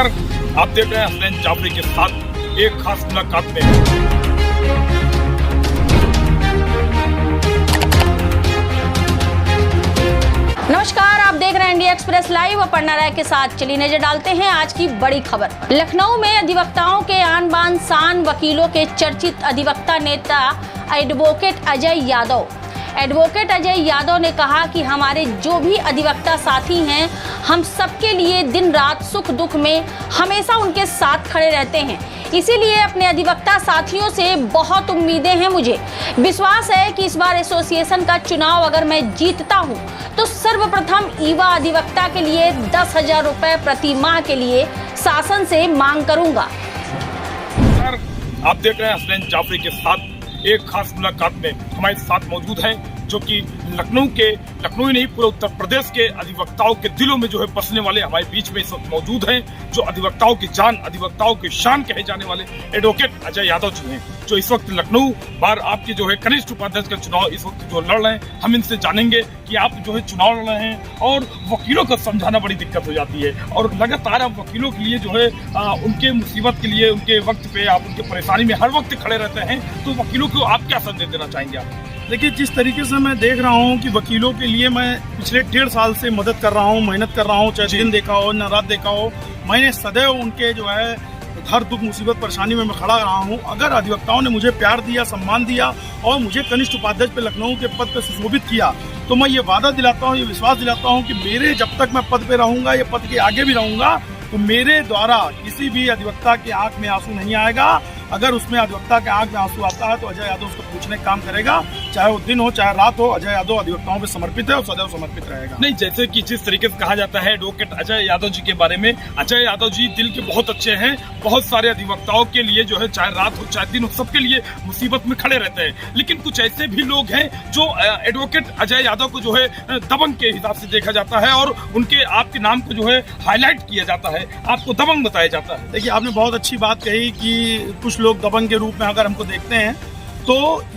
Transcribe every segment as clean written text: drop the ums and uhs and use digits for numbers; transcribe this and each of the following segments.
नमस्कार, आप देख रहे हैं हसनैन जाफरी के साथ एक खास मुलाकात में। नमस्कार, आप देख रहे हैं इंडिया एक्सप्रेस लाइव और पढ़ना राय के साथ। चलिए नजर डालते हैं आज की बड़ी खबर। लखनऊ में अधिवक्ताओं के आन बान शान वकीलों के चर्चित अधिवक्ता नेता एडवोकेट अजय यादव। एडवोकेट अजय यादव ने कहा कि हमारे जो भी अधिवक्ता साथी हैं, हम सबके लिए दिन रात सुख दुख में हमेशा उनके साथ खड़े रहते हैं। इसीलिए अपने अधिवक्ता साथियों से बहुत उम्मीदें हैं। मुझे विश्वास है कि इस बार एसोसिएशन का चुनाव अगर मैं जीतता हूं तो सर्वप्रथम युवा अधिवक्ता के लिए 10,000 रुपए प्रति माह के लिए शासन से मांग करूंगा। आप देख रहे हैं हसनैन जाफरी के साथ एक खास मुलाकात में। हमारे साथ मौजूद हैं जो कि लखनऊ ही नहीं पूरे उत्तर प्रदेश के अधिवक्ताओं के दिलों में जो है बसने वाले हमारे बीच में इस वक्त मौजूद हैं, जो अधिवक्ताओं की जान, अधिवक्ताओं की शान कहे जाने वाले एडवोकेट अजय यादव जी हैं, जो इस वक्त लखनऊ बार आपके जो है कनिष्ठ उपाध्यक्ष का चुनाव इस वक्त जो लड़ रहे हैं। हम इनसे जानेंगे कि आप जो है चुनाव लड़ रहे हैं और वकीलों को समझाना बड़ी दिक्कत हो जाती है और लगातार आप वकीलों के लिए जो है उनके मुसीबत के लिए, उनके वक्त पे आप उनके परेशानी में हर वक्त खड़े रहते हैं, तो वकीलों को आप क्या संदेश देना चाहेंगे आप? देखिए, जिस तरीके से मैं देख रहा हूँ कि वकीलों के लिए मैं पिछले 1.5 साल से मदद कर रहा हूँ, मेहनत कर रहा हूँ, चाहे दिन देखा हो न रात देखा हो, मैंने सदैव उनके जो है हर दुख मुसीबत परेशानी में मैं खड़ा रहा हूँ। अगर अधिवक्ताओं ने मुझे प्यार दिया, सम्मान दिया और मुझे कनिष्ठ उपाध्यक्ष पे लखनऊ के पद पर सुशोभित किया, तो मैं ये वादा दिलाता हूँ, ये विश्वास दिलाता हूँ कि मेरे जब तक मैं पद पे रहूंगा, ये पद के आगे भी रहूंगा, तो मेरे द्वारा किसी भी अधिवक्ता के आंख में आंसू नहीं आएगा। अगर उसमें अधिवक्ता के आंख में आंसू आता है तो अजय यादव उसको पूछने का काम करेगा, चाहे वो दिन हो चाहे रात हो। अजय यादव अधिवक्ताओं पे समर्पित है और सदैव समर्पित रहेगा। नहीं, जैसे कि जिस तरीके से कहा जाता है एडवोकेट अजय यादव जी के बारे में, अजय यादव जी दिल के बहुत अच्छे हैं, बहुत सारे अधिवक्ताओं के लिए जो है चाहे रात हो चाहे दिन हो, सबके लिए मुसीबत में खड़े रहते हैं। लेकिन कुछ ऐसे भी लोग हैं जो एडवोकेट अजय यादव को जो है दबंग के हिसाब से देखा जाता है और उनके आपके नाम को जो है हाईलाइट किया जाता है, आपको दबंग बताया जाता है। देखिए, आपने बहुत अच्छी बात कही कि कुछ लोग दबंग के रूप में अगर हमको देखते हैं, तो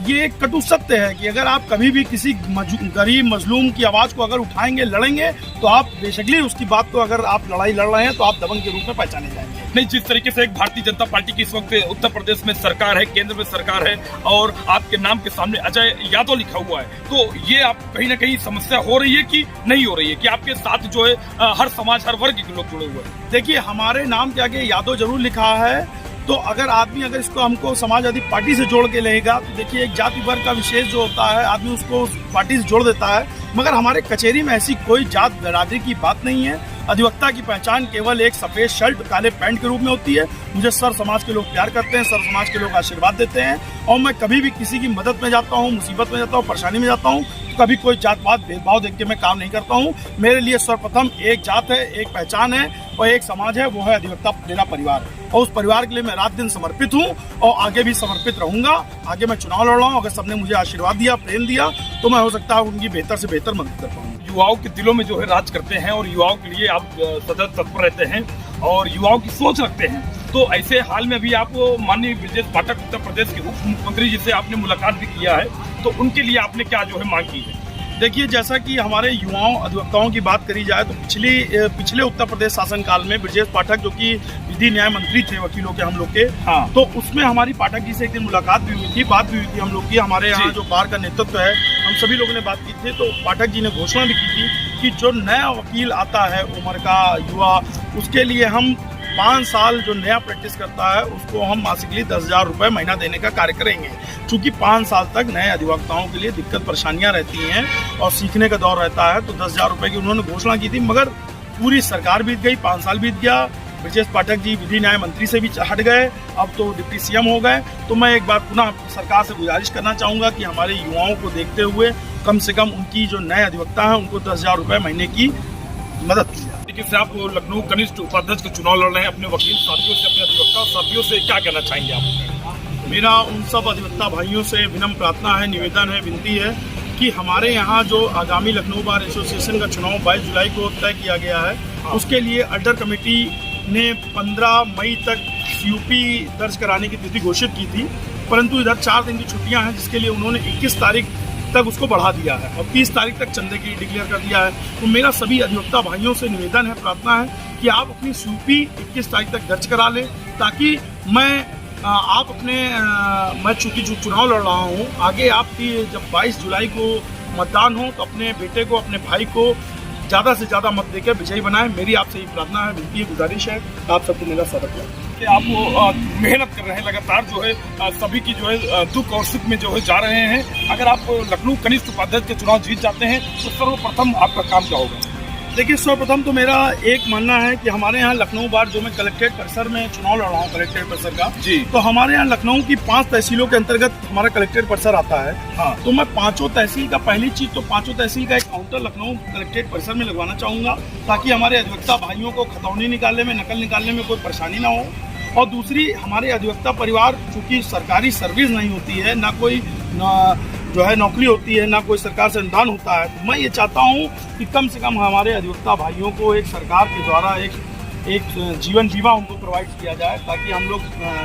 ये एक कटु सत्य है कि अगर आप कभी भी किसी गरीब मजलूम की आवाज को अगर उठाएंगे, लड़ेंगे, तो आप बेशकली उसकी बात को अगर आप लड़ाई लड़ रहे हैं तो आप दबंग के रूप में पहचाने जाएंगे। नहीं, जिस तरीके से एक भारतीय जनता पार्टी की इस वक्त उत्तर प्रदेश में सरकार है, केंद्र में सरकार है और आपके नाम के सामने अजय यादव लिखा हुआ है, तो ये आप कहीं ना कहीं समस्या हो रही है कि नहीं हो रही है कि आपके साथ जो है हर समाज, हर वर्ग के लोग जुड़े हुए हैं? देखिए, हमारे नाम के आगे यादव जरूर लिखा है, तो अगर इसको हमको समाजवादी पार्टी से जोड़ के लेगा, तो देखिए एक जाति वर्ग का विशेष जो होता है, आदमी उसको उस पार्टी से जोड़ देता है। मगर हमारे कचहरी में ऐसी कोई जात बिरादरी की बात नहीं है। अधिवक्ता की पहचान केवल एक सफेद शर्ट काले पैंट के रूप में होती है। मुझे सर समाज के लोग प्यार करते हैं, सर समाज के लोग आशीर्वाद देते हैं और मैं कभी भी किसी की मदद में जाता हूँ, मुसीबत में जाता हूँ, परेशानी में जाता हूँ, तो कभी कोई जात पात भेदभाव देख के मैं काम नहीं करता हूँ। मेरे लिए सर्वप्रथम एक जात है, एक पहचान है और एक समाज है, वो है अधिवक्ता मेरा परिवार, और उस परिवार के लिए मैं रात दिन समर्पित हूँ और आगे भी समर्पित रहूंगा। आगे मैं चुनाव लड़ रहा हूँ, अगर सबने मुझे आशीर्वाद दिया, प्रेम दिया, तो मैं हो सकता है उनकी बेहतर से बेहतर मदद कर पाऊँ। युवाओं के दिलों में जो है राज करते हैं और युवाओं के लिए आप सदैव तत्पर रहते हैं और युवाओं की सोच रखते हैं, तो ऐसे हाल में भी आप माननीय ब्रजेश पाठक उत्तर प्रदेश के उप मुख्यमंत्री जी से आपने मुलाकात भी किया है, तो उनके लिए आपने क्या जो है मांग की है? देखिए, जैसा कि हमारे युवाओं अधिवक्ताओं की बात करी जाए तो पिछले उत्तर प्रदेश शासनकाल में ब्रजेश पाठक, जो कि विधि न्याय मंत्री थे वकीलों के, हम लोग के, हाँ, तो उसमें हमारी पाठक जी से एक दिन मुलाकात भी हुई थी, बात भी हुई थी हम लोग की। हमारे यहाँ जो बार का नेतृत्व है, हम सभी लोगों ने बात की थी, तो पाठक जी ने घोषणा भी की थी कि जो नया वकील आता है उम्र का युवा, उसके लिए हम 5 साल जो नया प्रैक्टिस करता है उसको हम मासिकली 10,000 रुपये महीना देने का कार्य करेंगे। चूंकि 5 साल तक नए अधिवक्ताओं के लिए दिक्कत परेशानियां रहती हैं और सीखने का दौर रहता है, तो 10,000 रुपये की उन्होंने घोषणा की थी। मगर पूरी सरकार बीत गई, 5 साल बीत गया, ब्रजेश पाठक जी विधि न्याय मंत्री से भी हट गए, अब तो डिप्टी सीएम हो गए। तो मैं एक बार पुनः सरकार से गुजारिश करना चाहूँगा कि हमारे युवाओं को देखते हुए कम से कम उनकी जो नए अधिवक्ता हैं उनको 10,000 रुपये महीने की मदद की जाए। देखिए, आप लखनऊ कनिष्ठ उपाध्यक्ष का चुनाव लड़ रहे हैं, अपने वकील साथियों से, अपने अधिवक्ता साथियों से क्या कहना चाहेंगे आप? मेरा उन सब अधिवक्ता भाइयों से विनम्र प्रार्थना है, निवेदन है, विनती है कि हमारे यहाँ जो आगामी लखनऊ बार एसोसिएशन का चुनाव 22 जुलाई को तय किया गया है, उसके लिए अड्डर कमेटी ने 15 मई तक यूपी दर्ज कराने की तिथि घोषित की थी, परंतु इधर 4 दिन की छुट्टियां हैं, जिसके लिए उन्होंने 21 तारीख तक उसको बढ़ा दिया है और 30 तारीख तक चंदे की डिक्लेयर कर दिया है। तो मेरा सभी अधिवक्ता भाइयों से निवेदन है, प्रार्थना है कि आप अपनी सूपी 21 तारीख तक दर्ज करा लें, ताकि आप अपने मैं चूंकि जो चुनाव लड़ रहा हूँ, आगे आपकी जब 22 जुलाई को मतदान हो तो अपने बेटे को, अपने भाई को ज़्यादा से ज़्यादा मत देकर विजयी बनाएं। मेरी आपसे ये प्रार्थना है, विनती है, गुजारिश है। आप सबको मेरा स्वागत है कि आप वो मेहनत कर रहे हैं लगातार, जो है सभी की जो है दुख और सुख में जो है जा रहे हैं। अगर आप लखनऊ कनिष्ठ उपाध्यक्ष के चुनाव जीत जाते हैं तो सर्वप्रथम आपका काम क्या होगा? देखिए, सर्वप्रथम तो मेरा एक मानना है कि हमारे यहाँ लखनऊ बार जो मैं कलेक्ट्रेट परिसर में चुनाव लड़ रहा हूँ, कलेक्ट्रेट परिसर का जी, तो हमारे यहाँ लखनऊ की 5 तहसीलों के अंतर्गत हमारा कलेक्ट्रेट परिसर आता है। हाँ। तो मैं 5 तहसील का, पहली चीज तो 5 तहसील का एक काउंटर लखनऊ कलेक्ट्रेट परिसर में लगवाना चाहूंगा, ताकि हमारे अधिवक्ता भाइयों को खतौनी निकालने में, नकल निकालने में कोई परेशानी ना हो। और दूसरी, हमारे अधिवक्ता परिवार चूंकि सरकारी सर्विस नहीं होती है, ना कोई जो है नौकरी होती है, ना कोई सरकार से अनुदान होता है, तो मैं ये चाहता हूँ कि कम से कम हमारे अधिवक्ता भाइयों को एक सरकार के द्वारा एक जीवन बीमा उनको प्रोवाइड किया जाए, ताकि हम लोग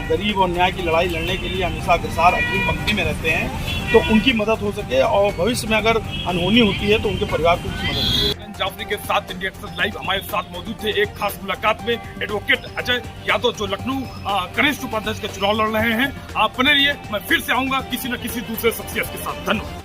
गरीब और न्याय की लड़ाई लड़ने के लिए हमेशा अग्रसर अग्रिम पंक्ति में रहते हैं, तो उनकी मदद हो सके और भविष्य में अगर अनहोनी होती है तो उनके परिवार को उसकी मदद मिले। जाफरी के साथ इंडिया एक्सप्रेस लाइव हमारे साथ मौजूद थे एक खास मुलाकात में एडवोकेट अजय यादव, जो लखनऊ कनिष्ठ उपाध्यक्ष के चुनाव लड़ रहे हैं। आप बने रहिए, मैं फिर से आऊंगा किसी न किसी दूसरे शख्सियत के साथ। धन्यवाद।